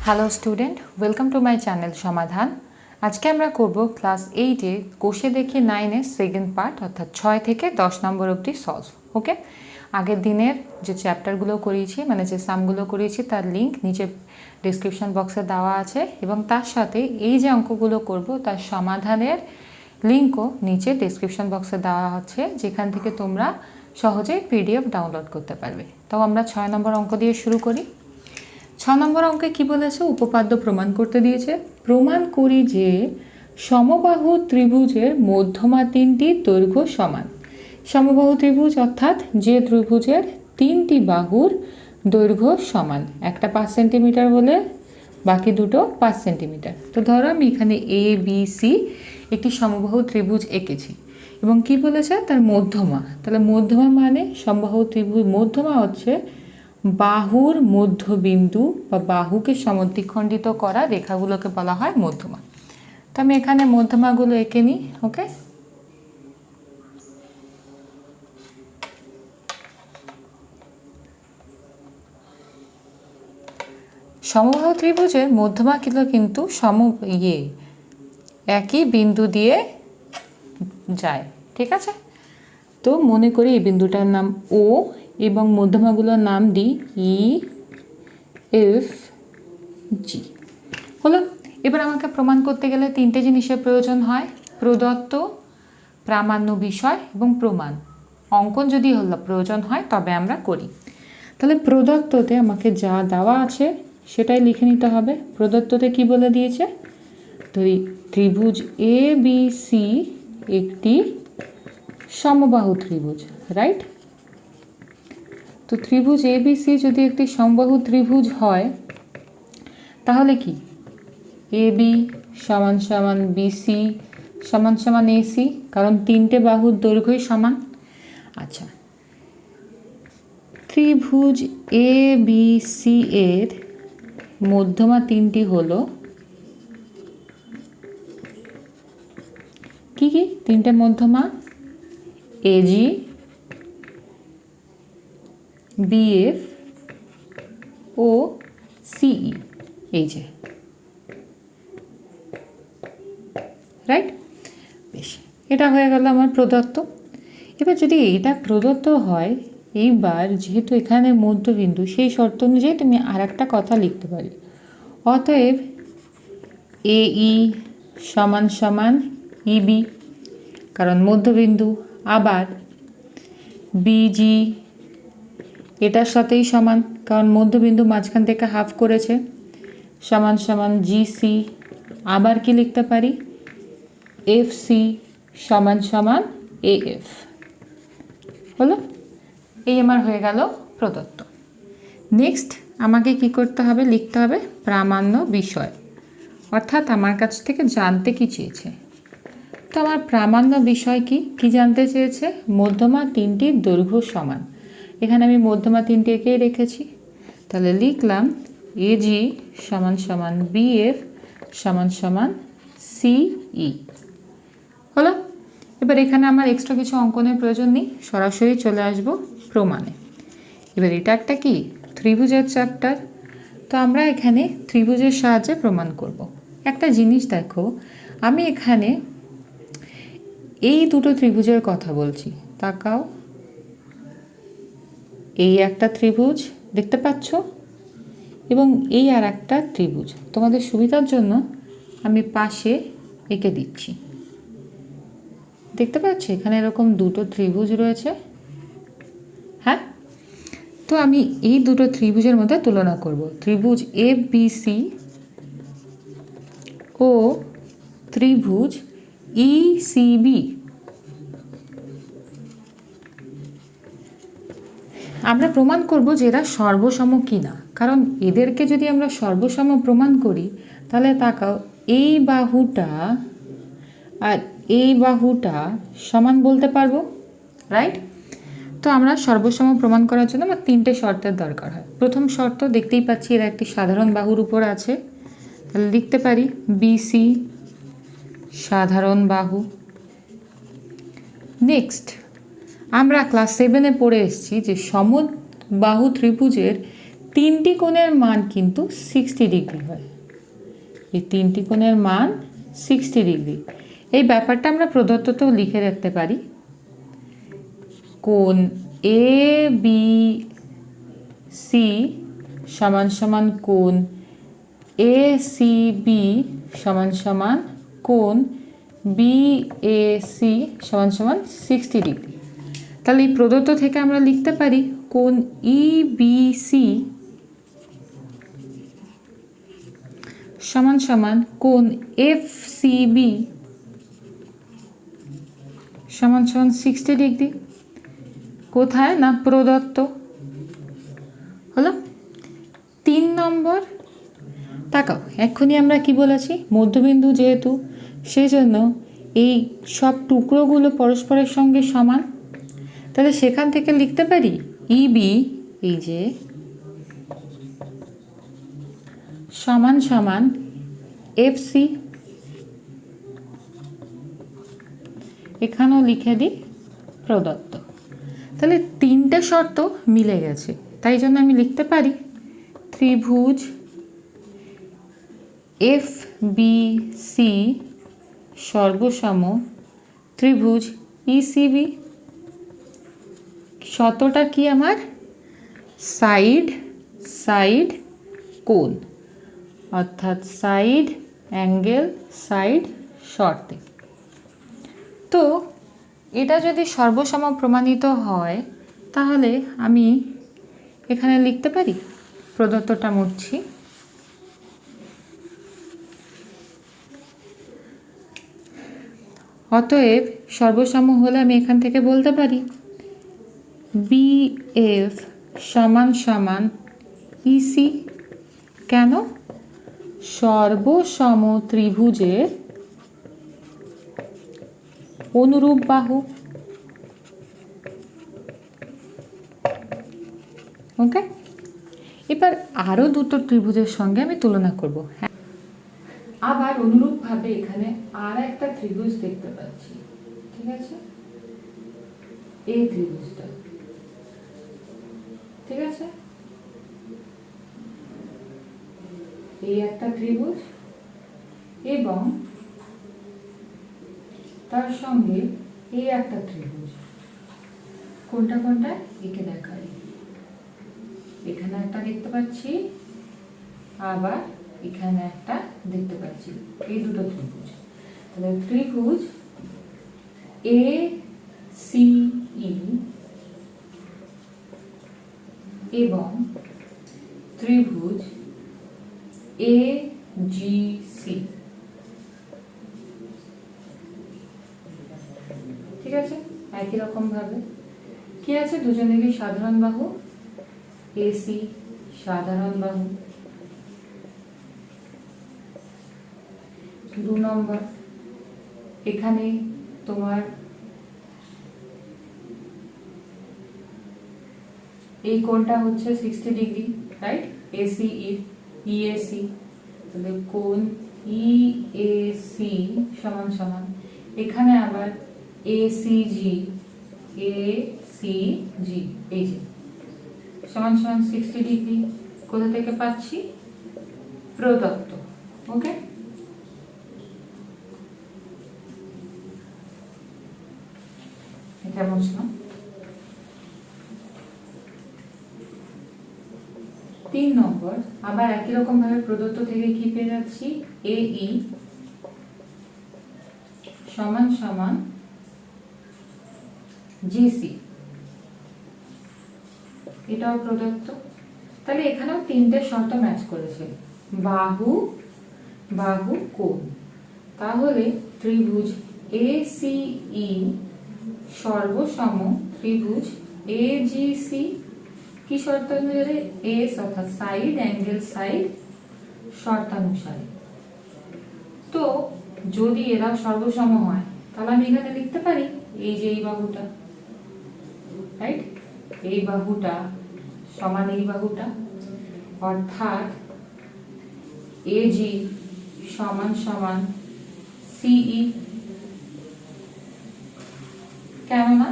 Hello student, welcome to my channel সমাধান। আজকে আমরা করব ক্লাস 8-এ কোষে দেখি 9-এর সেকেন্ড পার্ট, অর্থাৎ 6 থেকে 10 নম্বর অবধি সলভ। ওকে, আগের দিনের যে চ্যাপ্টারগুলো করিয়েছি, মানে যে সামগুলো করিয়েছি, তার লিঙ্ক নিচে ডিসক্রিপশন বক্সে দেওয়া আছে, এবং তার সাথে এই যে অঙ্কগুলো করব তার সমাধানের লিঙ্কও নিচে ডিসক্রিপশন বক্সে দেওয়া আছে, যেখান থেকে তোমরা সহজেই পিডিএফ ডাউনলোড করতে পারবে। তো আমরা 6 নম্বর অঙ্ক দিয়ে শুরু করি। 6 নম্বর অঙ্কে কি বলেছে? উপপাদ্য প্রমাণ করতে দিয়েছে। প্রমাণ করি যে সমবাহু ত্রিভুজের মধ্যমা তিনটির দৈর্ঘ্য সমান। সমবাহু ত্রিভুজ অর্থাৎ যে ত্রিভুজের তিনটি বাহুর দৈর্ঘ্য সমান, একটা 5 সেন্টিমিটার হলে বাকি দুটো 5 সেন্টিমিটার। তো ধরো আমি এখানে এ বি সি একটি সমবাহু ত্রিভুজ এঁকেছি, এবং কি বলেছে? তার মধ্যমা। তাহলে মধ্যমা মানে সমবাহু ত্রিভুজ মধ্যমা হচ্ছে বাহুর মধ্যবিন্দু বা বাহুকে সমদ্বিখণ্ডিত করা রেখাগুলোকে বলা হয় মধ্যমা। তো আমি এখানে মধ্যমাগুলো এঁকে নিই। ওকে, সমবাহু ত্রিভুজের মধ্যমাগুলো কিন্তু একই বিন্দু দিয়ে যায়, ঠিক আছে? তো মনে করি এই বিন্দুটার নাম ও এবং মধ্যমাগুলোর নাম দিই ই এফ জি। হলো। এবার আমাকে প্রমাণ করতে গেলে তিনটে জিনিসের প্রয়োজন হয়: প্রদত্ত, প্রামাণ্য বিষয় এবং প্রমাণ। অঙ্কন যদি প্রয়োজন হয় তবে আমরা করি। তাহলে প্রদত্ততে আমাকে যা দেওয়া আছে সেটাই লিখে নিতে হবে। প্রদত্ততে কি বলে দিয়েছে? ত্রিভুজ এ বি সি একটি সমবাহু ত্রিভুজ, রাইট? তো ত্রিভুজ এ বি সি যদি একটি সমবাহু ত্রিভুজ হয়, তাহলে কি এ বি সমান সমান বিসি সমান সমান এসি, কারণ তিনটে বাহুর দৈর্ঘ্যই সমান। আচ্ছা, ত্রিভুজ এ বি সি এর মধ্যমা তিনটি হলো কি কি? তিনটে মধ্যমা এজি, বিএফ ও সিই, এই যে, রাইট? বেশ, এটা হয়ে গেল আমার প্রদত্ত। এবার যদি এটা প্রদত্ত হয়, এইবার যেহেতু এখানে মধ্যবিন্দু, সেই শর্ত অনুযায়ী তুমি আর একটা কথা লিখতে পারি। অতএব এই সমান সমান ইবি, কারণ মধ্যবিন্দু। আবার বিজি এটার সাথেই সমান, কারণ মধ্যবিন্দু মাঝখান থেকে হাফ করেছে, সমান সমান জিসি। আবার কি লিখতে পারি? এফসি সমান সমান এএফ। হলো, এই আমার হয়ে গেল প্রদত্ত। নেক্সট আমাকে কি করতে হবে? লিখতে হবে প্রামাণ্য বিষয়, অর্থাৎ আমার কাছ থেকে জানতে কি চেয়েছে। তো আমার প্রামাণ্য বিষয় কি কি জানতে চেয়েছে? মধ্যমা তিনটির দৈর্ঘ্য সমান। এখানে আমি মধ্যমা তিনটি এঁকেই রেখেছি। তাহলে লিখলাম এজি সমান সমান বিএফ সমান সমান সিই। হলো। এবার এখানে আমার এক্সট্রা কিছু অঙ্কনের প্রয়োজন নেই, সরাসরি চলে আসব প্রমাণে। এবার এটা একটা কি ত্রিভুজের চ্যাপ্টার, তো আমরা এখানে ত্রিভুজের সাহায্যে প্রমাণ করব। একটা জিনিস দেখো, আমি এখানে এই দুটো ত্রিভুজের কথা বলছি। তাকাও, এই একটা ত্রিভুজ দেখতে পাচ্ছ, এবং এই আর একটা ত্রিভুজ। তোমাদের সুবিধার জন্য আমি পাশে এঁকে দিচ্ছি। দেখতে পাচ্ছ এখানে এরকম দুটো ত্রিভুজ রয়েছে। হ্যাঁ, তো আমি এই দুটো ত্রিভুজের মধ্যে তুলনা করব। ত্রিভুজ এ বি সি ও ত্রিভুজ ই সি বি। আমরা প্রমাণ করব যে এরা সর্বসম কিনা, কারণ এদেরকে যদি আমরা সর্বসম প্রমাণ করি, তাহলে তাকাও এই বাহুটা আর এই বাহুটা সমান বলতে পারবো, রাইট? তো আমরা সর্বসম প্রমাণ করার জন্য আমার তিনটে শর্তের দরকার হয়। প্রথম শর্ত দেখতেই পাচ্ছি, এরা একটি সাধারণ বাহুর উপর আছে। তাহলে লিখতে পারি বিসি সাধারণ বাহু। নেক্সট, আমরা ক্লাস 7-এ পড়ে এসেছি যে সমবাহু ত্রিভুজের তিনটি কোণের মান কিন্তু 60 ডিগ্রি হয়। এই তিনটি কোণের মান 60 ডিগ্রি। এই ব্যাপারটা আমরা প্রদত্ততেও লিখে রাখতে পারি। কোণ এ বি সি সমান সমান কোণ এ সি বি সমান সমান কোণ বি এ সি সমান সমান 60 ডিগ্রি। তাহলে এই প্রদত্ত থেকে আমরা লিখতে পারি কোণ ই বি সি সমান সমান কোণ এফ সি বি সমান সমান 60 ডিগ্রি। কোথায় না প্রদত্ত হলো। 3 নম্বর তাকাও, এক্ষুনি আমরা কি বলেছি, মধ্যবিন্দু যেহেতু সেই জন্য এই সব টুকরোগুলো পরস্পরের সঙ্গে সমান। তাহলে সেখান থেকে লিখতে পারি ইবি এই যে সমান সমান এফসি। এখানেও লিখে দিই প্রদত্ত। তাহলে তিনটে শর্ত মিলে গেছে, তাই জন্য আমি লিখতে পারি ত্রিভুজ এফ বি সি সর্বসম ত্রিভুজ ইসিবি। শর্তটা কি আমার, সাইড সাইড কোণ, অর্থাৎ সাইড অ্যাঙ্গেল সাইড শর্তে। তো এটা যদি সর্বসম প্রমাণিত হয় তাহলে আমি এখানে লিখতে পারি, প্রদত্তটা মুছছি, অতএব সর্বসম হলে আমি এখান থেকে বলতে পারি বিএফ সমান সমান ইসি। কেন, সর্বসম ত্রিভুজের অনুরূপ বাহু। ওকে, এবার আরো দুটো ত্রিভুজের সঙ্গে আমি তুলনা করব। হ্যাঁ, আবার অনুরূপভাবে এখানে আর একটা ত্রিভুজ দেখতে পাচ্ছি, ঠিক আছে, এই ত্রিভুজটা, ঠিক আছে, এই একটা ত্রিভুজ এবং তার সঙ্গে এই একটা ত্রিভুজ। কোনটা কোনটা একে দেখাই, এখানে একটা দেখতে পাচ্ছি, আবার এখানে একটা দেখতে পাচ্ছি, এই দুটো ত্রিভুজ। তাহলে ত্রিভুজ এ সি ই এবং ত্রিভুজ এ জি সি, ঠিক আছে। একই রকম ভাবে কি আছে, দুজনেরই সাধারণ বাহু, এসি সাধারণ বাহু। 2 নম্বর, এখানে তোমার এই কোণটা হচ্ছে 60 ডিগ্রি, রাইট, এসি ইএসি। তাহলে কোণ ইএসি সমান সমান এখানে আবার এসিজি এসিজি এই যে সমান সমান 60 ডিগ্রি। কোথা থেকে পাচ্ছি, প্রদত্ত। ওকে, এটা বুঝলাম। 3 নম্বর, আবার একই রকম ভাবে প্রদত্ত থেকে কি পেয়ে যাচ্ছি, এই সমান সমান জিসি, এটাও প্রদত্ত। তাহলে এখানেও তিনটে শর্ত ম্যাচ করেছে, বাহু বাহু কোণ। তাহলে ত্রিভুজ এসিই সর্বসম ত্রিভুজ এজিসি কি শর্ত অনুসারে, এস অর্থাৎ সাইড অ্যাঙ্গেল সাইড শর্তানুসারে। তো যদি এরা সর্বসম হয় তাহলে আমি এখানে লিখতে পারি এই যে এই বাহুটা, রাইট, এই বাহুটা সমান এই বাহুটা, অর্থাৎ এজি সমান সমান সিই। কেননা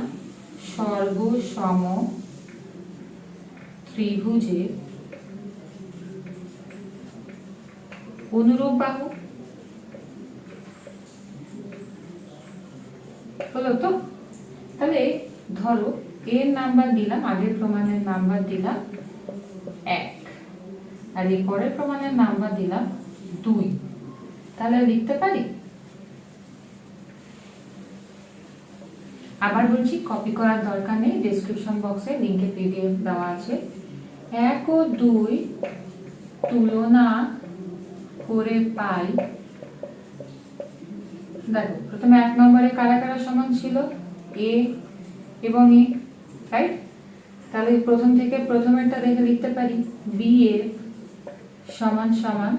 সর্বসম ত্রিভুজের অনুরূপ বাহু হলো তো। তাহলে ধরো এর নাম্বার দিলাম, আগের প্রমাণের নাম্বার দিলাম 1, আর এই পরের প্রমাণের নাম্বার দিলাম 2। তাহলে লিখতে পারি। আবার বলছি, কপি করার দরকার নেই, ডেসক্রিপশন বক্সে লিংকে পিডিএফ দেওয়া আছে। 1 ও 2 তুলনা করে পাই। দেখো প্রথমে 1 নম্বরে কারা কারা সমান ছিল, এ এবং এ, রাইট? তাহলে প্রথম থেকে প্রথমেরটা দেখে লিখতে পারি, বি এ সমান সমান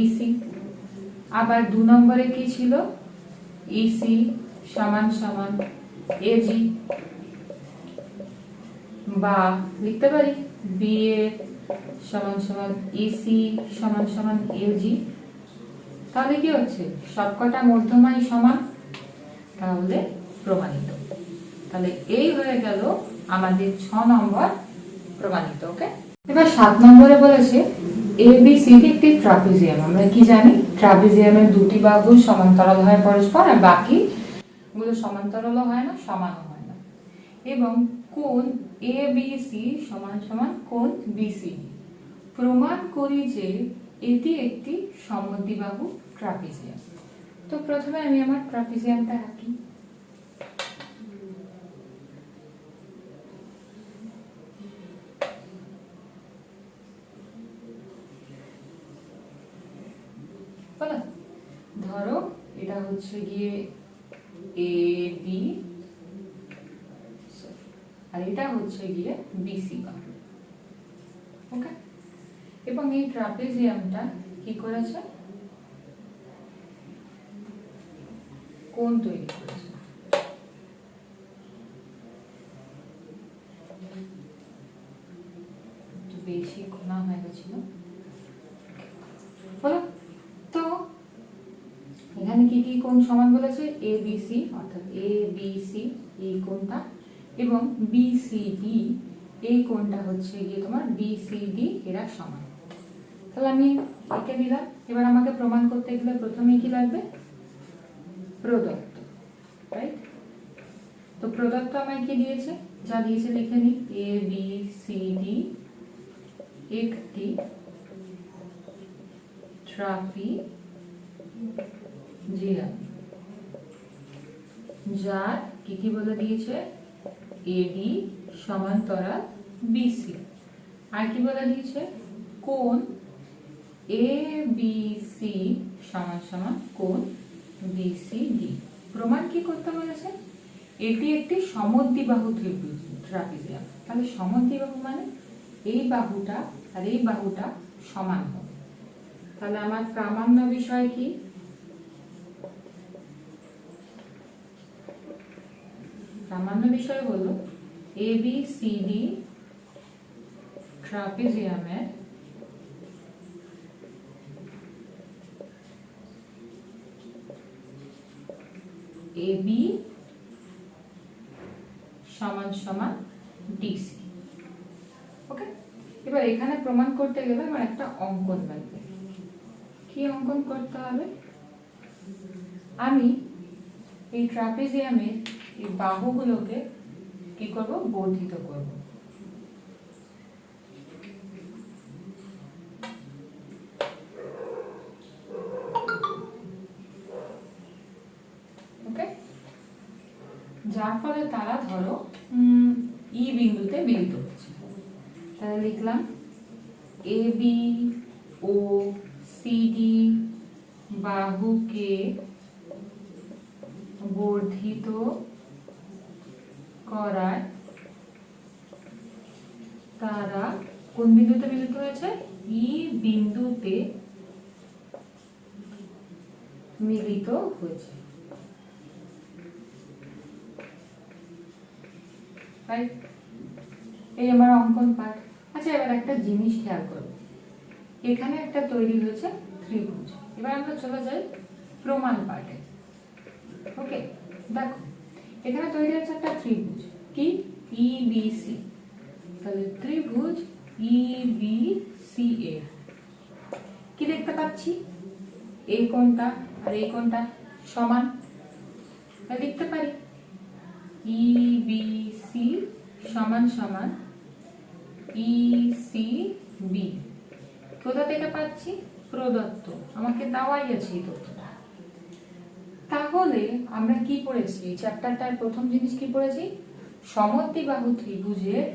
ইসি। আবার 2 নম্বরে কি ছিল, ইসি সমান সমান এজি, বা লিখতে পারি বি এ সমান সমান ইসি সমান সমান এজি। তাহলে কি হচ্ছে, সবকটা মধ্যমাই সমান, তাহলে প্রমাণিত। তাহলে এই হয়ে গেল আমাদের 6 নম্বর প্রমাণিত। ওকে, এবার 7 নম্বরে বলেছে এবিসিডি একটি ট্রাপিজিয়াম। আমরা কি জানি, ট্রাপিজিয়ামের দুটি বাহু সমান্তরাল হয় পরস্পর, আর বাকি গুলো সমান্তরালও হয় না, সমানও হয় না। এবং কোণ এবিসি সমান সমান কোণ বিসিডি। প্রমাণ করি যে এটি একটি সমদ্বিবাহু ট্রাপিজিয়াম। তো প্রথমে আমি আমার ট্রাপিজিয়ামটা আঁকি। ধরো এটা হচ্ছে গিয়ে এ বি, আর এটা হচ্ছে গিয়ে বিসি বাহু। ওকে, এবং এই ট্রাপিজিয়ামটা কি করেছে, কোণ তৈরি করেছে। একটু বেশি কোণা হয়ে গেছিল। বলো তো এখানে কি কি কোণ সমান বলেছে, এ বি সি, অর্থাৎ এ বি সি এই কোণটা, এবং বিসিডি এই কোণটা হচ্ছে গিয়ে তোমার বিসিডি, এরা সমান। তাহলে আমি এঁকে দিলাম। এবার আমাকে প্রমাণ করতে গেলে প্রথমে কি লাগবে, প্রদত্ত, রাইট? তো প্রদত্ত আমায় কি দিয়েছে, যা দিয়েছে লিখে নিই, এ বি সি ডি একটি ট্রাপিজিয়াম, যার কি কি বলে দিয়েছে, এডি সমান্তরাল বিসি, আর কি বলে দিয়েছে, কোণ এ বি সি সমান সমান কোণ বিসিডি। প্রমাণ কি করতে বলেছে, এটি একটি সমদ্বিবাহু ট্রাপিজিয়াম। তাহলে সমদ্বিবাহু মানে এই বাহুটা আর এই বাহুটা সমান হবে। তাহলে আমার প্রামাণ্য বিষয় কি, প্রামাণ্য বিষয় হলো এবিসিডি ট্রাপিজিয়ামের এবি সমান সমান ডিসি। ওকে, এবার এখানে প্রমাণ করতে গেলে আমার একটা অঙ্কন লাগবে। কি অঙ্কন করতে হবে, আমি এই ট্রাপিজিয়ামের এই বাহুগুলোকে কি করব, বর্ধিত করব। ওকে, যার ফলে তারা ধরো ই বিন্দুতে মিলিত হচ্ছে। তাহলে লিখলাম এ বি ও সিডি বাহুকে বর্ধিত করার তারা কোন বিন্দুতে মিলিত হয়েছে, ই বিন্দুতে মিলিত হয়েছে। এই আমার অঙ্কন পাঠ। আচ্ছা, এবার একটা জিনিস খেয়াল করো, এখানে একটা তৈরি হয়েছে ত্রিভুজ। এবার আমরা চলে যাই প্রমাণ পাঠে। ওকে, দেখো এখানে তৈরি হচ্ছে একটা ত্রিভুজ, কি ইবিসি। তাহলে ত্রিভুজ ইবিসি এ কি দেখতে পাচ্ছি, এই কোণটা আর এই কোণটা সমান, লিখতে পারি EBC সমান সমান ECB। কোথা থেকে পাচ্ছি? প্রদত্ত, আমাকে দেওয়াই আছে এই তথ্যটা। তাহলে আমরা কি পড়েছি এই চ্যাপ্টারটার প্রথম জিনিস কি পড়েছি? সমদ্বিবাহু ত্রিভুজের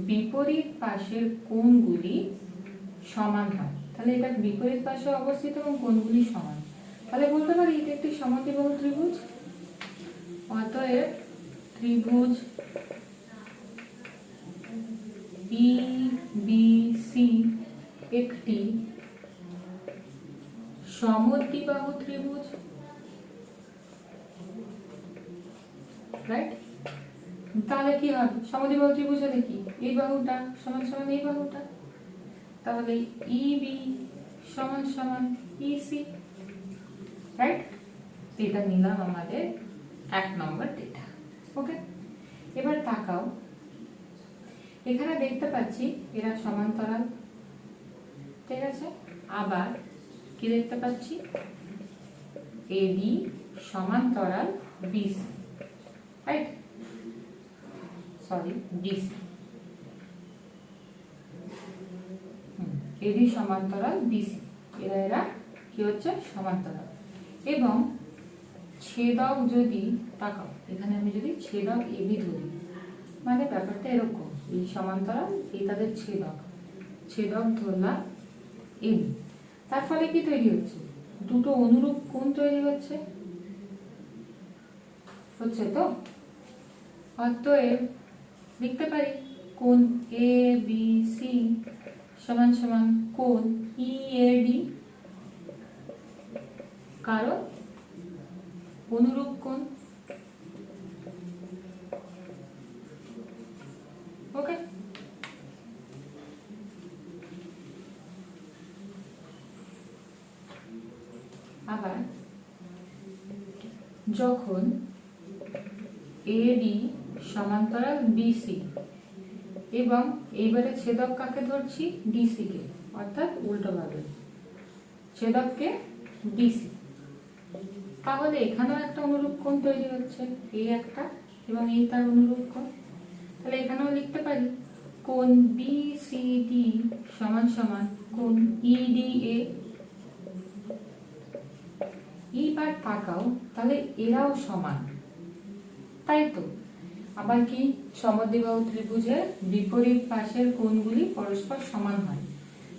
বিপরীত পাশের কোণগুলি সমান হয়। তাহলে এটা বিপরীত পাশে অবস্থিত এবং কোণগুলি সমান, তাহলে বলতে পারি এটা একটি সমদ্বিবাহু ত্রিভুজ। অতএব ত্রিভুজ EBC একটি সমদ্বিবাহু ত্রিভুজ, রাইট? তাহলে কি হবে? সমদ্বিবাহু ত্রিভুজ হলে কি এই বাহুটা সমান সমান এই বাহুটা, তাহলে EB সমান সমান EC, রাইট? এটা নিলাম আমাদের 1 নম্বর ডেটা। ওকে, এবার তাকাও, এখানে দেখতে পাচ্ছি এরা সমান্তরাল, ঠিক আছে? আবার কি দেখতে পাচ্ছি? AD সমান্তরাল BC, right? Sorry, DC। AD সমান্তরাল BC, এরা কি হচ্ছে? সমান্তরাল। এবং ছেদক যদি তাকাও, এখানে আমি যদি ছেদক AB ধরি, মানে ব্যাপারটা এরকম, এই সমান্তরাল এই তাদের ছেদক, ছেদক ধরলাম AB, তার ফলে কি তৈরি হচ্ছে? দুটো অনুরূপ কোণ তৈরি হচ্ছে তো। অতএব লিখতে পারি কোণ ABC সমান সমান কোণ EAD, কারণ অনুরূপ কোণ। ওকে, আবার যখন AD সমান্তরাল BC এবং এইবারে ছেদক কাকে ধরছি? DC কে, অর্থাৎ উল্টোভাবে ছেদককে DC, তাহলে এখানেও একটা অনুরূপ কোণ তৈরি হচ্ছে, এই একটা এবং এই তার অনুরূপ কোণ। তাহলে এখানেও লিখতে পারি কোণ BCD সমান সমান কোণ EDA। এইবার তাকাও, তাহলে এরাও সমান, তাই তো? আবার কি সমদ্বিবাহু ত্রিভুজের বিপরীত পাশের কোণগুলি পরস্পর সমান হয়,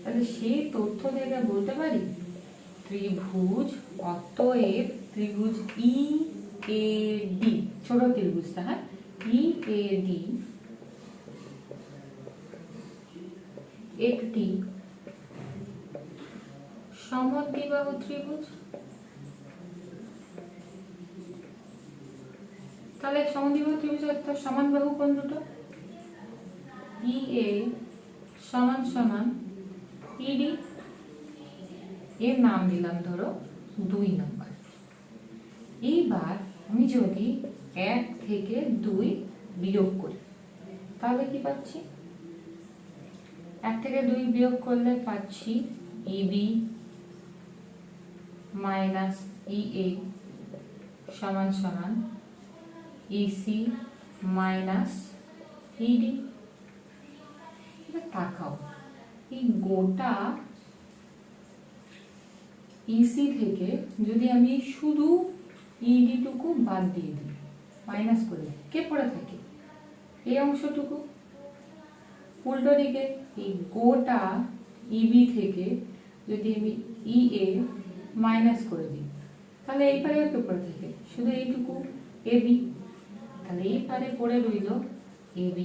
তাহলে সেই তথ্য থেকে বলতে পারি ত্রিভুজ, অতএব ত্রিভুজ EAD, ছোট ত্রিভুজটা, হ্যাঁ, EAD একটি সমদ্বিবাহু ত্রিভুজ। তাহলে সমদ্বিবাহু ত্রিভুজ অর্থাৎ সমান বাহু কোণ দুটো, EA সমান সমান ED, এর নাম দিলাম ধরো 2 নম্বর। এইবার আমি যদি 1 থেকে 2 বিয়োগ করি, তাহলে কি পাচ্ছি? 1 থেকে 2 বিয়োগ করলে পাচ্ছি EB মাইনাস EA সমান সমান EC মাইনাস ED। এবার তাকাও, এই গোটা EC থেকে যদি আমি শুধু ED টুকু বাদ দিয়ে দিই, মাইনাস করে দিই, কে পড়ে থাকে? এই অংশটুকু। উল্টো দিকে এই গোটা EB থেকে যদি আমি EA মাইনাস করে দিই, তাহলে এই পারে কে পড়ে থাকে? শুধু এইটুকু AB, তাহলে এই পারে পড়ে রইল AB,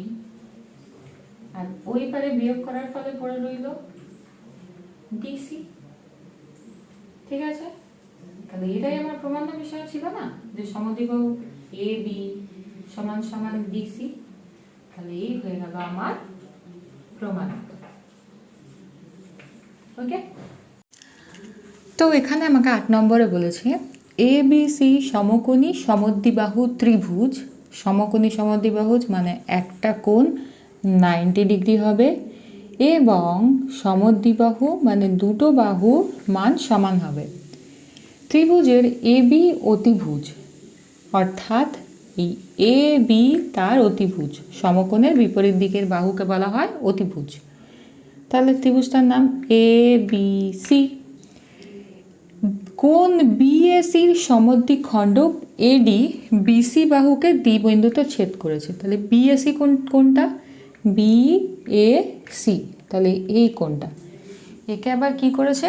আর ওই পারে বিয়োগ করার ফলে পড়ে রইল DC, ঠিক আছে? তাহলে এটাই আমার প্রমাণ বিষয় ছিল না, যে সমদ্বিবাহু AB সমান সমান DC। তাহলে এই হয়ে গেল আমার প্রমাণ। ওকে, তো এখানে আমাকে 8 নম্বরে বলেছে ABC সমকোণী সমদ্বিবাহু ত্রিভুজ। সমকোণী সমদ্বিবাহু মানে একটা কোণ 90 ডিগ্রি হবে এবং সমদ্বিবাহু মানে দুটো বাহুর মান সমান হবে। ত্রিভুজের এবি অতিভুজ, অর্থাৎ এই এ বি তার অতিভুজ, সমকোণের বিপরীত দিকের বাহুকে বলা হয় অতিভুজ। তাহলে ত্রিভুজটার নাম এ বি সি। কোণ বিএসির সমদ্বিখণ্ডক এডি বিসি বাহুকে দ্বি বিন্দুতে ছেদ করেছে। তাহলে বিএসি কোনটা? B A C. তাহলে এই কোণটা, একে আবার কি করেছে?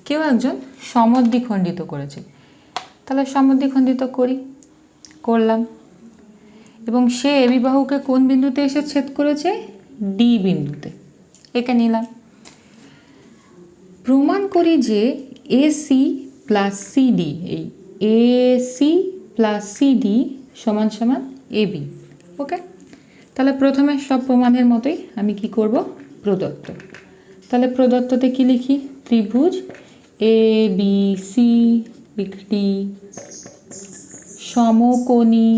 কেউ একজন সমদ্বিখণ্ডিত করেছে। তাহলে সমদ্বিখণ্ডিত করলাম, এবং সে এবি বাহুকে কোন বিন্দুতে এসে ছেদ করেছে? ডি বিন্দুতে। একে নিলাম। প্রমাণ করি যে এসি প্লাস সিডি, এই এসি প্লাস সিডি সমান সমান এবি। ওকে, তাহলে প্রথমে সব প্রমাণের মতোই আমি কি করব? প্রদত্ত। তাহলে প্রদত্ততে কি লিখি? ত্রিভুজ এ বি সি একটি সমকোণী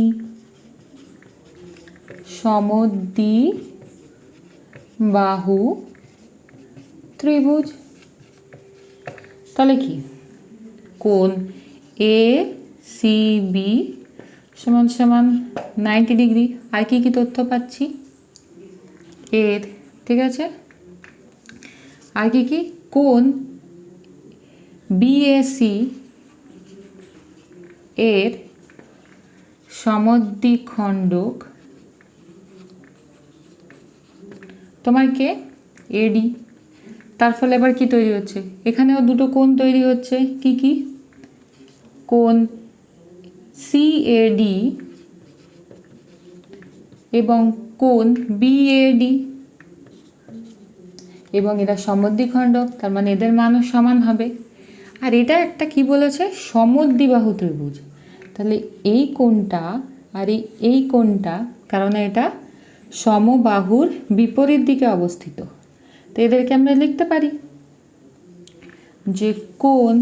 সমদ্বিবাহু ত্রিভুজ। তাহলে কি? কোণ এ সি বি সমান সমান 90 ডিগ্রি। আর কি কি তথ্য পাচ্ছি? এর, ঠিক আছে, আর কি কি? কোণ বিএসি এর সমদ্বিখণ্ডক তোমার কে? এডি। তার ফলে এবার কি তৈরি হচ্ছে? এখানেও দুটো কোণ তৈরি হচ্ছে। কি কি? কোণ সিএডি এবং কোণ বিএডি, এবং এরা সমদ্বিখণ্ডক, তার মানে এদের মানও সমান হবে। আর এটা একটা কি বলেছে? সমদ্বিবাহু ত্রিভুজ। তাহলে এই কোণটা আর এই কোণটা, কারণ এটা সমবাহুর বিপরীত দিকে অবস্থিত, তো এদেরকে আমরা লিখতে পারি যে কোণ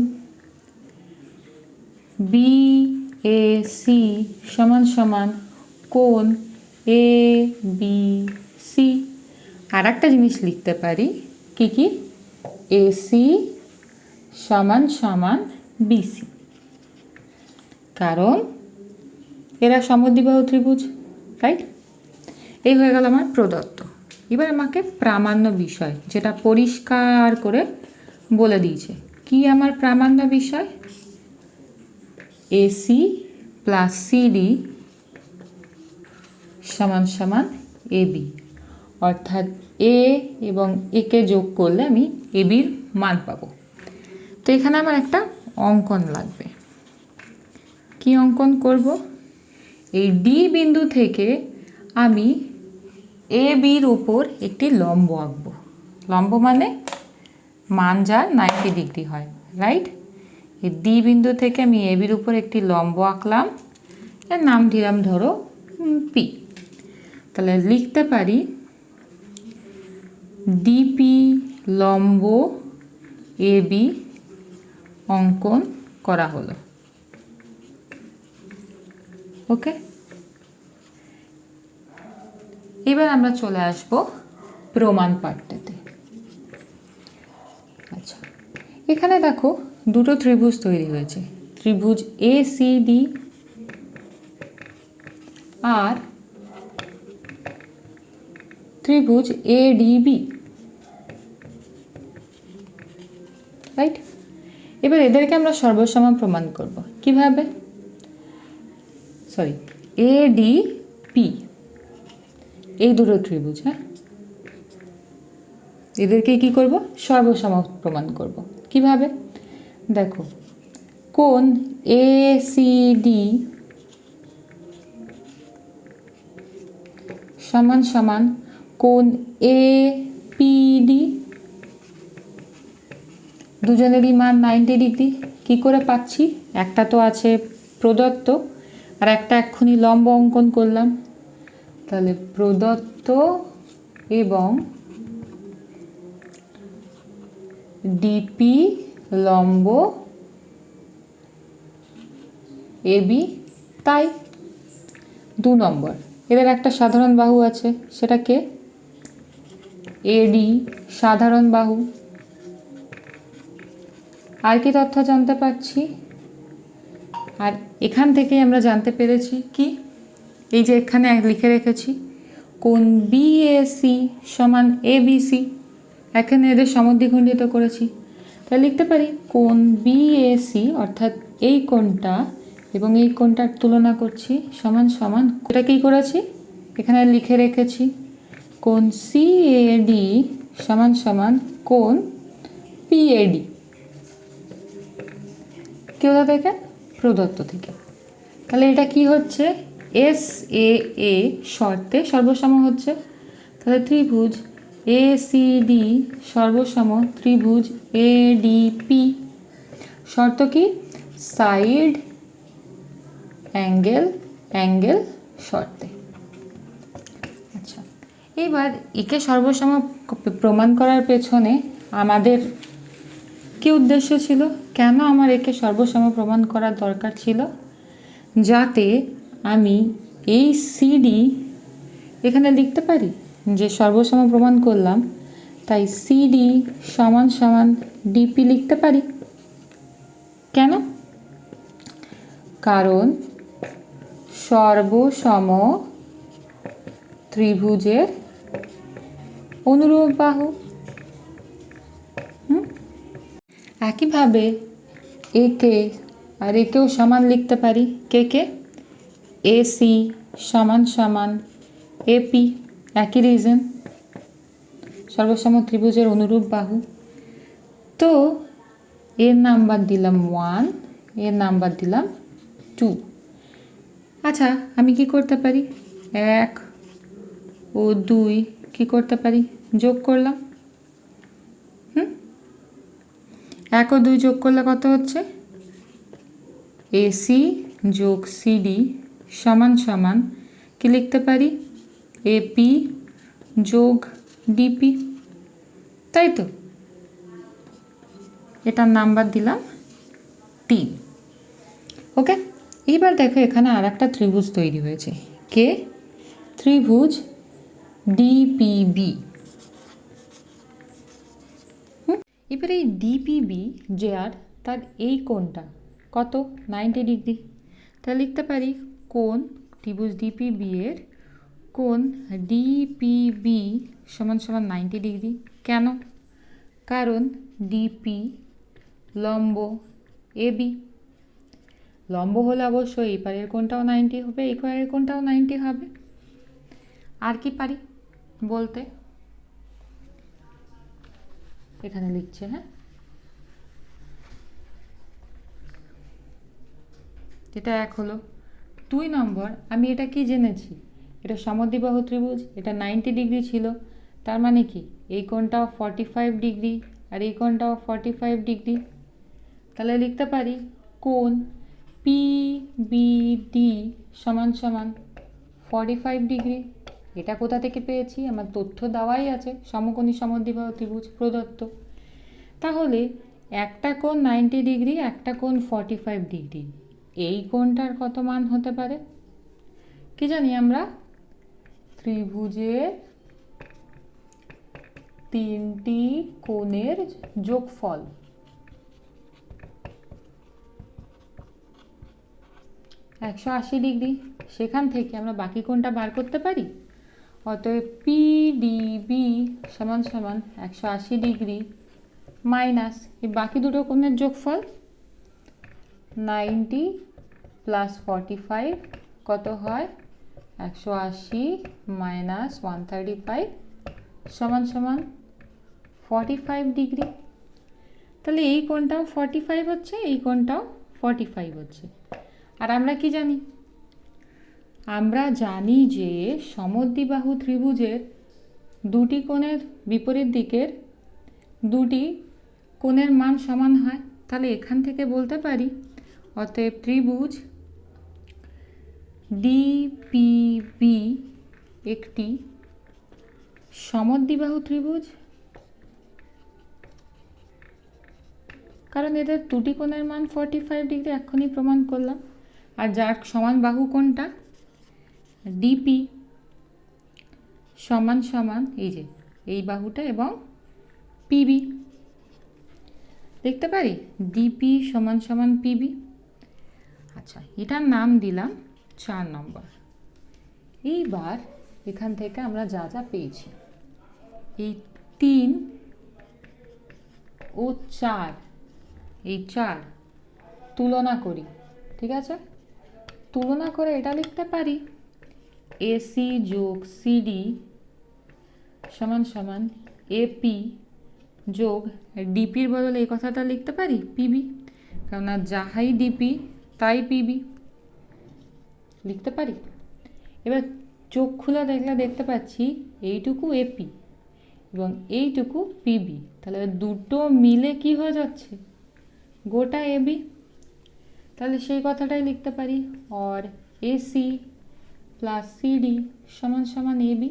বি এ সি সমান সমান কোণ এ বি সি। আর একটা জিনিস লিখতে পারি, কি কি? এসি সমান সমান বিসি, কারণ এরা সমদ্বিবাহু ত্রিভুজ, রাইট? এই হয়ে গেল আমার প্রদত্ত। এবার আমাকে প্রামাণ্য বিষয়, যেটা পরিষ্কার করে বলে দিয়েছে। কি আমার প্রামাণ্য বিষয়? এসি প্লাস সিডি সমান সমান এবি, অর্থাৎ এ এবং একে যোগ করলে আমি এবির মান পাবো। তো এখানে আমার একটা অঙ্কন লাগবে। কি অঙ্কন করব? এই ডি বিন্দু থেকে আমি এ বির উপর একটি লম্ব আঁকবো। লম্ব মানে মান যার 90 ডিগ্রি হয়, রাইট? এই ডি বিন্দু থেকে আমি এ বির উপর একটি লম্ব আঁকলাম, এর নাম দিলাম ধরো পি। তাহলে লিখতে পারি ডিপি লম্ব এ বি অঙ্কন করা হলো। ওকে, এবার আমরা চলে আসব প্রমাণ পাঠটাতে। আচ্ছা, এখানে দেখো দুটো ত্রিভুজ তৈরি হয়েছে, ত্রিভুজ এ সি ডি আর ত্রিভুজ এ ডি বি, রাইট? এবার এদেরকে আমরা সর্বসম প্রমাণ করব। কিভাবে? সরি, এ ডি পি, এই দুটো ত্রিভুজ, হ্যাঁ, এদেরকে কি করব? সর্বসম প্রমাণ করব। কিভাবে? দেখো, কোণ এ সি ডি সমান সমান কোণ এ পি ডি, দুজনেরই মান 90 ডিগ্রি। কি করে পাচ্ছি? একটা তো আছে প্রদত্ত, আর একটা এক্ষুনি লম্ব অঙ্কন করলাম। তাহলে প্রদত্ত এবং ডিপি লম্ব এবি, তাই 2 নম্বর। এদের একটা সাধারণ বাহু আছে, সেটা কে? এডি সাধারণ বাহু। আর কি তথ্য জানতে পারছি? আর এখান থেকে আমরা জানতে পেরেছি কি, এই যে এখানে লিখে রেখেছি কোণ বিএসি সমান এবিসি, এখানে এদের সমদ্বিখণ্ডিত করেছি। তাহলে লিখতে পারি কোণ বিএসি অর্থাৎ এই কোণটা এবং এই কোণটার তুলনা করছি সমান সমান, এটা কী করেছি এখানে লিখে রেখেছি কোণ সিএডি সমান সমান কোণ পিএডি। কোথা থেকে? প্রদত্ত থেকে। তাহলে এটা কি হচ্ছে? এস এ শর্তে সর্বসম হচ্ছে। তাহলে ত্রিভুজ এ সি ডি সর্বসম ত্রিভুজ এ ডি পি। শর্ত কি? সাইড অ্যাঙ্গেল অ্যাঙ্গেল শর্তে। আচ্ছা, এবার একে সর্বসম প্রমাণ করার পেছনে আমাদের কি উদ্দেশ্য ছিল? কেন আমার একে সর্বসম প্রমাণ করার দরকার ছিল? যাতে আমি এই সিডি এখানে লিখতে পারি যে সর্বসম প্রমাণ করলাম, তাই সিডি সমান সমান ডিপি লিখতে পারি। কেন? কারণ সর্বসম ত্রিভুজের অনুরূপ বাহু। একইভাবে একে আর একেও সমান লিখতে পারি। কে এসি সমান সমান এপি, একই রিজন, সর্বসম ত্রিভুজের অনুরূপ বাহু। তো এর নাম্বার দিলাম 1, এর নাম্বার দিলাম 2। আচ্ছা, আমি কি করতে পারি? 1 ও 2 কি করতে পারি? যোগ করলাম। 1 ও 2 যোগ করলে কত হচ্ছে? এসি যোগ সিডি সমান সমান কি লিখতে পারি? এপি যোগ ডিপি, তাই তো? এটার নাম্বার দিলাম 3। ওকে, এইবার দেখো এখানে আর একটা ত্রিভুজ তৈরি হয়েছে। কে? ত্রিভুজ ডিপিবি। এবার এই ডিপিবি যে আর তার এই কোণটা কত? 90 ডিগ্রি। তাহলে লিখতে পারি কোণ ত্রিভুজ ডিপিবি এর কোণ ডিপিবি সমান সমান 90 ডিগ্রি। কেন? কারণ ডিপি লম্ব এবি। লম্ব হলে অবশ্যই এই পারের কোণটাও 90 হবে, এই পারের কোণটাও 90 হবে। আর কি পারি বলতে? এখানে লিখছে, হ্যাঁ, এটা 1 হলো। 2 নম্বর, আমি এটা কি জেনেছি? এটা সমদ্বিবাহু ত্রিভুজ, এটা 90 ডিগ্রি ছিল। তার মানে কি এই কোণটাও 45 ডিগ্রি আর এই কোণটাও 45 ডিগ্রি। তাহলে লিখতে পারি কোণ পিবিডি সমান সমান 45 ডিগ্রি। এটা কোথা থেকে পেয়েছি? আমার তথ্য দেওয়াই আছে, সমকোণী সমদ্বিবাহু ত্রিভুজ প্রদত্ত। তাহলে একটা কোণ 90 ডিগ্রি, একটা কোণ 45 ডিগ্রি, এই কোণটার কত মান হতে পারে? কি জানি আমরা? ত্রিভুজের 3টি কোণের যোগফল। (180 ডিগ্রি। সেখান থেকে আমরা বাকি কোণটা বার করতে পারি। অতএব পিডিবি সমান সমান 180 ডিগ্রি মাইনাস এই বাকি দুটো কোণের যোগফল 90 প্লাস 45 কত হয়? 180 মাইনাস 135 সমান সমান 45 ডিগ্রি। তাহলে এই কোণটাও 45 হচ্ছে, এই কোণটাও 45 হচ্ছে। আর আমরা কি জানি? আমরা জানি যে সমদ্বিবাহু ত্রিভুজের দুটি কোণের বিপরীত দিকের দুটি কোণের মান সমান হয়। তাহলে এখান থেকে বলতে পারি অতএব ত্রিভুজ ডিপিবি একটি সমদ্বিবাহু ত্রিভুজ, কারণ এদের দুটি কোণের মান 45 ডিগ্রি, এক্ষুনি প্রমাণ করলাম। আর যার সমান বাহু কোণটা ডিপি সমান সমান এই যে এই বাহুটা এবং পিবি দেখতে পারি, ডিপি সমান সমান পিবি। আচ্ছা, এটার নাম দিলাম 4 নম্বর। এইবার এখান থেকে আমরা যা যা পেয়েছি, এই 3 ও 4, এই 4 তুলনা করি, ঠিক আছে? তুলনা করে এটা লিখতে পারি এসি যোগ সিডি সমান সমান এপি যোগ ডিপির বদলে এই কথাটা লিখতে পারি পিবি, কেননা যাহাই ডিপি তাই পিবি লিখতে পারি। এবার চোখ খুলে দেখলে দেখতে পাচ্ছি এইটুকু এপি এবং এইটুকু পিবি, তাহলে দুটো মিলে কি হয়ে যাচ্ছে, গোটা এবি। তাহলে সেই কথাটাই লিখতে পারি, অর এসি প্লাস সিডি সমান সমান এবি।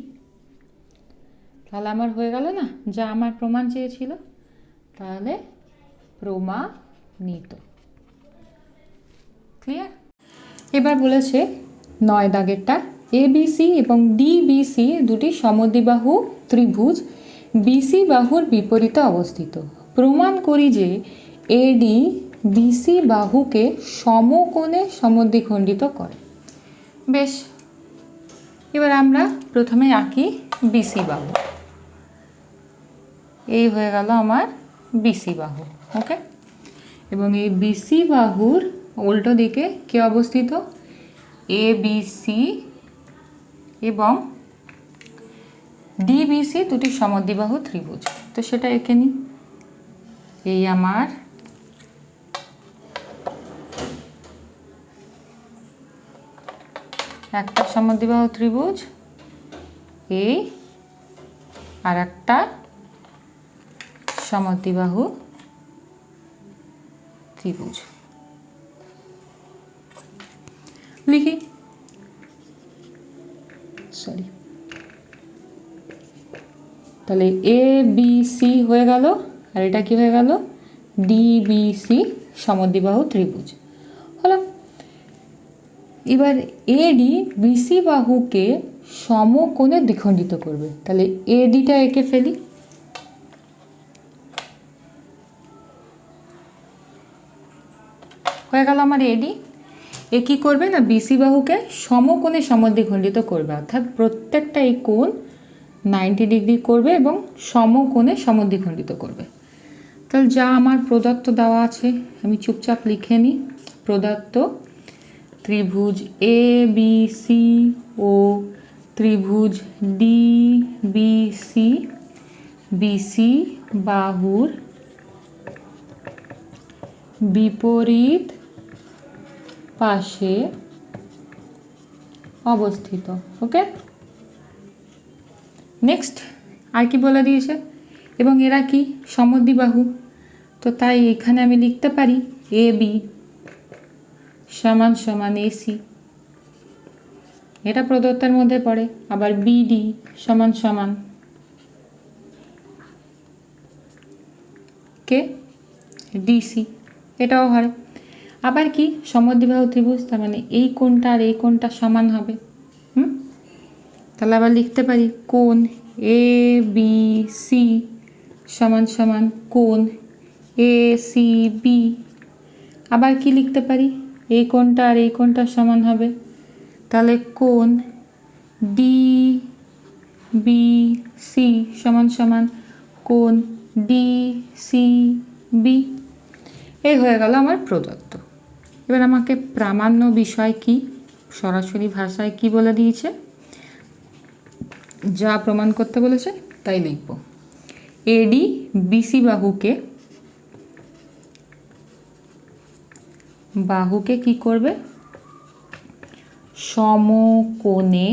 তাহলে আমার হয়ে গেল না, যা আমার প্রমাণ চেয়েছিল, তাহলে প্রমাণিত। ক্লিয়ার? এবার বলেছে 9 দাগেরটা, এবিসি এবং ডিবিসি দুটি সমদ্বিবাহু ত্রিভুজ বিসি বাহুর বিপরীতে অবস্থিত। প্রমাণ করি যে এডি বিসি বাহুকে সমকোণে সমদ্বিখণ্ডিত করে। বেশ, এবার আমরা প্রথমে আঁকি বিসি বাহু। এই হয়ে গেল আমার বিসি বাহু, ওকে। এবং এই বিসি বাহুর উল্টো দিকে কে অবস্থিত, এ বিসি এবং ডিবিসি দুটি সমদ্বিবাহু ত্রিভুজ। তো সেটা এঁকে নিই। এই আমার একটা সমদ্বিবাহু ত্রিভুজ, এই আর একটা সমদ্বিবাহু ত্রিভুজ। লিখি, সরি, তাহলে এ বি সি হয়ে গেল, আর এটা কি হয়ে গেল, ডিবিসি সমদ্বিবাহু ত্রিভুজ হলো। এবার এডি বিসি বাহুকে সমকোণে দ্বিখণ্ডিত করবে, তাহলে এডিটা এঁকে ফেলি। হয়ে গেল আমার এডি। এ কী করবে না, বিসি বাহুকে সমকোণে সমদ্বিখণ্ডিত করবে, অর্থাৎ প্রত্যেকটা এই কোণ 90 ডিগ্রি করবে এবং সমকোণে সমদ্বিখণ্ডিত করবে। তাহলে যা আমার প্রদত্ত দেওয়া আছে আমি চুপচাপ লিখে নিই। প্রদত্ত ত্রিভুজ এ বি সি ও ত্রিভুজ ডি বি সি বিসি বাহুর বিপরীত পাশে অবস্থিত। ওকে, নেক্সট আর কি বলে দিয়েছে, এবং এরা কি সমদ্বিবাহু, তো তাই এখানে আমি লিখতে পারি এ বি সমান সমান এসি, এটা প্রদত্তের মধ্যে পড়ে। আবার বিডি সমান সমান কে ডিসি, এটাও হয়। আবার কি সমদ্বিবাহু ত্রিভুজ, তার মানে এই কোণটা আর এই কোণটা সমান হবে। তাহলে আবার লিখতে পারি কোণ এ বি সি সমান সমান কোণ এ সি বি। আবার কি লিখতে পারি, এই কোণটা আর এই কোণটা সমান হবে, তাহলে কোণ ডি বি সি সমান সমান কোণ ডি সি বি। এই হয়ে গেল আমার প্রদত্ত। এবার আমাকে প্রামাণ্য বিষয় কি, সরাসরি ভাষায় কি বলে দিয়েছে, যা প্রমাণ করতে বলেছে তাই লিখব। এডি বিসি বাহুকে কি করবে, সমকোণে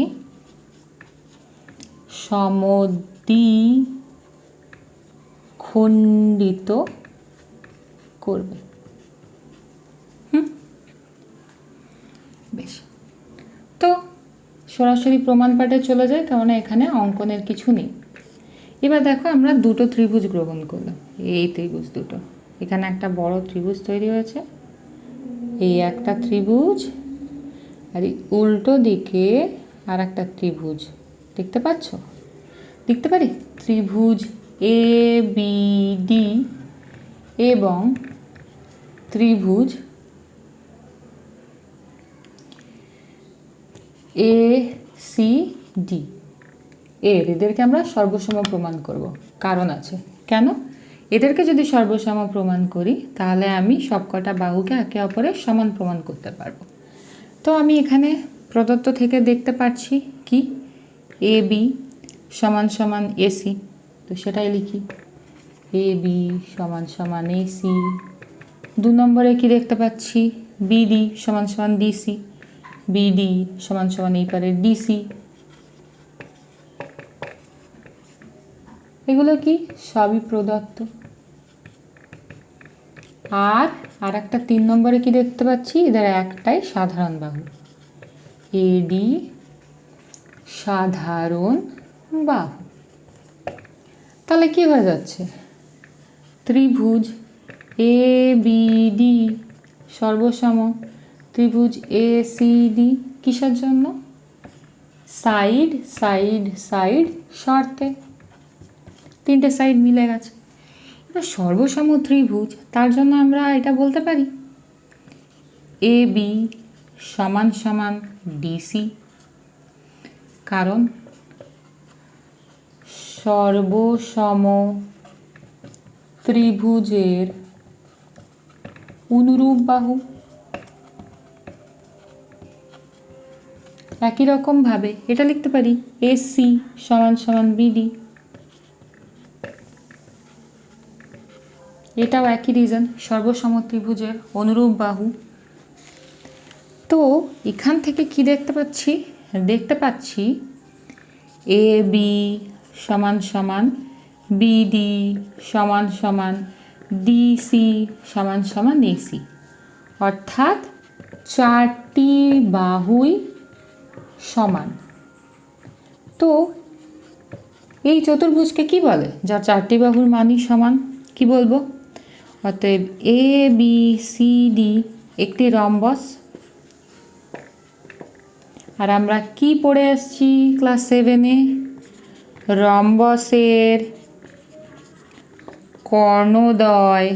সমদ্বিখণ্ডিত করবে। বেশ, তো সরাসরি প্রমাণ পাঠে চলে যায়, কারণ এখানে অঙ্কনের কিছু নেই। এবার দেখো আমরা দুটো ত্রিভুজ গ্রহণ করলাম, এই ত্রিভুজ দুটো, এখানে একটা বড় ত্রিভুজ তৈরি হয়েছে, এই একটা ত্রিভুজ, আর এই উল্টো দিকে আর একটা ত্রিভুজ দেখতে পাচ্ছ। লিখতে পারি ত্রিভুজ এ বি ডি এবং ত্রিভুজ এ সি ডি এদেরকে আমরা সর্বসম প্রমাণ করব। কারণ আছে কেন? এদেরকে যদি সর্বসম প্রমাণ করি তাহলে আমি সবকটা বাহুকে একে অপরের সমান প্রমাণ করতে পারবো। তো আমি এখানে প্রদত্ত থেকে দেখতে পাচ্ছি কি এ বি সমান সমান এসি, তো সেটাই লিখি এ বি সমান সমান এসি। 2 নম্বরে কি দেখতে পাচ্ছি বিডি সমান সমান ডিসি, বিডি সমান সমান এই পারে ডিসি। এগুলো কি সবই প্রদত্ত। আর একটা 3 নম্বরে কি দেখতে পাচ্ছি এদের একটাই সাধারণ বাহু, এডি সাধারণ বাহু। তাহলে কি হয়ে যাচ্ছে ত্রিভুজ এ বি ডি সর্বসম ত্রিভুজ এ সি ডি কিসের জন্য? সাইড সাইড সাইড শর্তে, 3টে সাইড মিলে গেছে। এবার সর্বসম ত্রিভুজ তার জন্য আমরা এটা বলতে পারি এ বি সমান সমান ডিসি, কারণ সর্বসম ত্রিভুজের অনুরূপ বাহু। একই রকমভাবে এটা লিখতে পারি এসি সমান সমান বিডি, এটাও একই রিজন, সর্বসম ত্রিভুজের অনুরূপ বাহু। তো এখান থেকে কি দেখতে পাচ্ছি এ বি সমান সমান বিডি সমান সমান ডিসি সমান সমান এসি, অর্থাৎ 4টি বাহুই সমান। তো এই চতুর্ভুজকে কি বলে? যার 4টি বাহুর মানই সমান কি বলবো? অতএব এ বি সি ডি একটি রম্বস। আর আমরা কি পড়ে আসছি ক্লাস 7-এ? রম্বসের কর্ণদ্বয়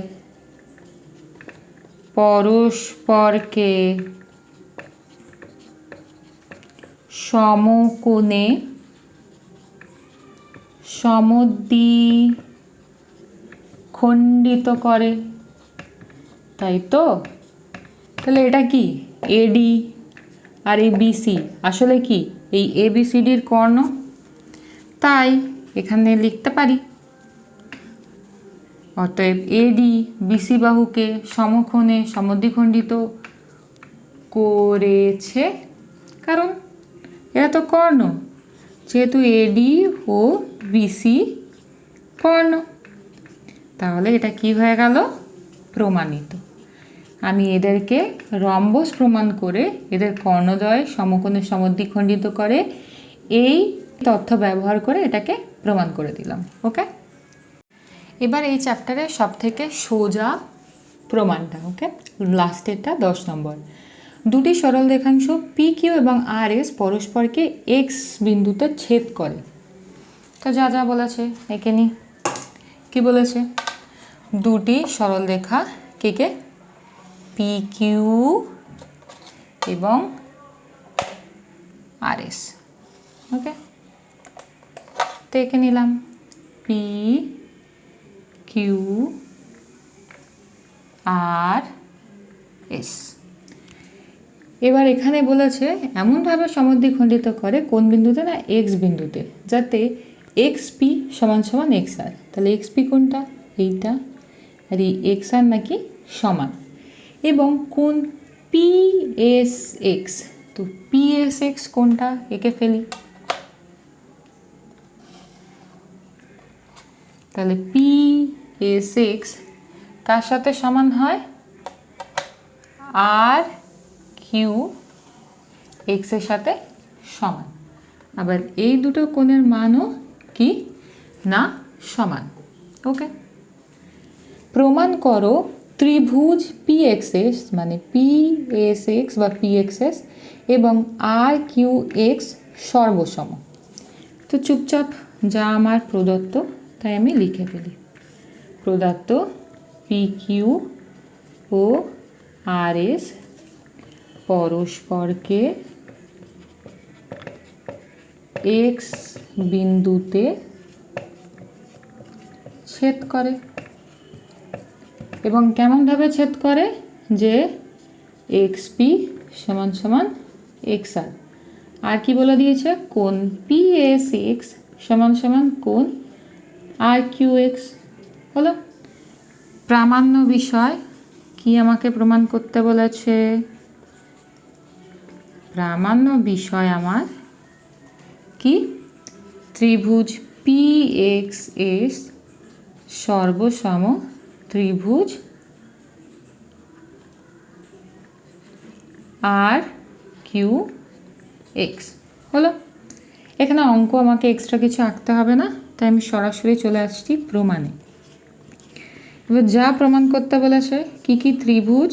পরস্পরকে সমকোণে সমদ্বিখণ্ডিত করে, তাই তো? তাহলে এটা কি এডি আর এই বিসি আসলে কি এই এবিসিডির কর্ণ, তাই এখানে লিখতে পারি অতএব এডি বিসি বাহুকে সমকোণে সমদ্বিখণ্ডিত করেছে, কারণ এরা তো কর্ণ, যেহেতু এডি ও বিসি কর্ণ। তাহলে এটা কি হয়ে গেল? প্রমাণিত। আমি এদেরকে রম্বস প্রমাণ করে এদের কর্ণদ্বয় সমকোণে সমদ্বিখণ্ডিত করে এই তথ্য ব্যবহার করে এটাকে প্রমাণ করে দিলাম। ওকে, এবার এই চ্যাপ্টারের সব থেকে সোজা প্রমাণটা, ওকে, লাস্টেরটা 10 নম্বর। 2টি সরল রেখাংশ পি কিউ এবং আর এস পরস্পরকে এক্স বিন্দুতে ছেদ করে। তো যা যা বলেছে একে নি, কি বলেছে? 2টি সরল রেখা কে কে পি কিউ এবং আর এস, ওকে। তো একে নিলাম পি কিউ আর এস। এবার এখানে বলেছে এমনভাবে সমদ্বিখণ্ডিত করে কোন বিন্দুতে? না এক্স বিন্দুতে, যাতে এক্স পি সমান সমান এক্স আর। তাহলে এক্স পি কোনটা? এইটা। আর এই এক্স আর নাকি সমান, এবং কোন পি এস এক্স। তো পি এস এক্স কোনটা? একে ফেলি। তাহলে পি এস এক্স কার সাথে সমান হয়? আর কিউ এক্সের সাথে সমান। আবার এই দুটো কোণের মানও কি না সমান। ওকে, প্রমাণ করো ত্রিভুজ পি এক্স এস মানে পি এস এক্স বা পি এক্স এস এবং আর কিউ এক্স সর্বসম। তো চুপচাপ যা আমার প্রদত্ত, তাই আমি লিখে ফেলি। প্রদত্ত PQ ও RS পরস্পরকে X বিন্দুতে ছেদ করে। এবং কেমনভাবে ছেদ করে? যে XP সমান সমান XR। আর কি বলে দিয়েছে? কোণ PSX সমান সমান কোণ RQX। হলো। প্রামাণ্য বিষয় কি আমাকে প্রমাণ করতে বলেছে? প্রামাণ্য বিষয় আমার কি? ত্রিভুজ PXS সর্বসম ত্রিভুজ RQX। হলো। এখানে অঙ্ক আমাকে এক্সট্রা কিছু আঁকতে হবে না, তাই আমি সরাসরি চলে আসছি প্রমাণে। এবার যা প্রমাণ করতে বলেছে, কি কি? ত্রিভুজ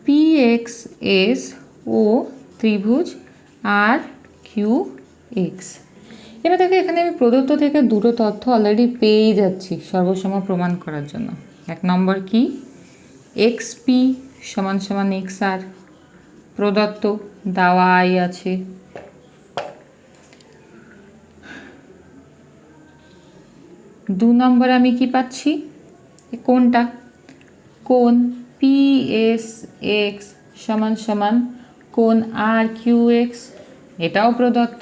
PXS ও ত্রিভুজ RQX। এবার দেখো, এখানে আমি প্রদত্ত থেকে দুটো তথ্য অলরেডি পেয়েই যাচ্ছি সর্বসম প্রমাণ করার জন্য। এক নম্বর কি? XP সমান সমান XR প্রদত্ত, দেওয়াই আছে। দু নম্বর আমি কি পাচ্ছি? কোনটা? কোণ PSX সমান সমান কোণ RQX, এটাও প্রদত্ত।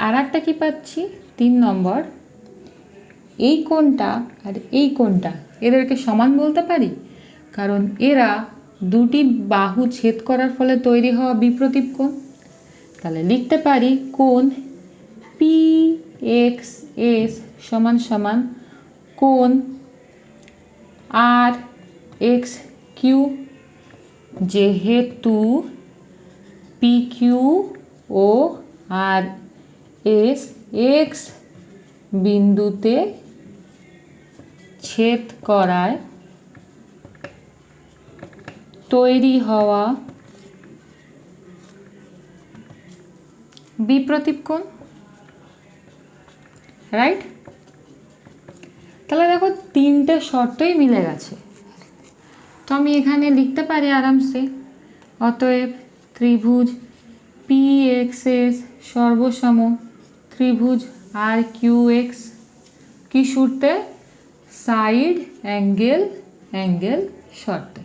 আর একটা কি পাচ্ছি? 3 নম্বর, এই কোণটা আর এই কোণটা এদেরকে সমান বলতে পারি, কারণ এরা দুটি বাহু ছেদ করার ফলে তৈরি হওয়া বিপ্রতীপ কোণ। তাহলে লিখতে পারি কোণ PXS সমান সমান কোণ RXQ, যেহেতু PQ ও RS X বিন্দুতে ছেদ করায় তৈরি হওয়া বিপ্রতীপ কোণ। রাইট? তাহলে দেখো, তিনটে শর্তই মিলে গেছে। তো আমি এখানে লিখতে পারি আরামসে, অতএব ত্রিভুজ PXS সর্বসম ত্রিভুজ RQX কি শর্তে? সাইড অ্যাঙ্গেল শর্তে।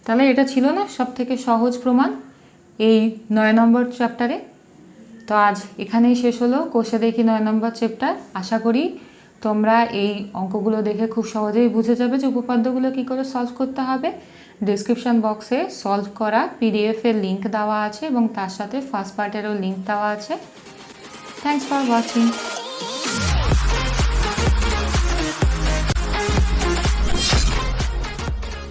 তাহলে এটা ছিল না সব থেকে সহজ প্রমাণ এই 9 নম্বর চ্যাপ্টারে। তো আজ এখানেই শেষ হলো কোষে দেখি 9 নম্বর চ্যাপ্টার। আশা করি তোমরা এই অঙ্কগুলো দেখে খুব সহজেই বুঝে যাবে যে উপপাদ্যগুলো কী করে সলভ করতে হবে। ডেসক্রিপশন বক্সে সলভ করা PDF-এর লিঙ্ক দেওয়া আছে এবং তার সাথে ফার্স্ট পার্টেরও লিঙ্ক দেওয়া আছে। Thanks for watching.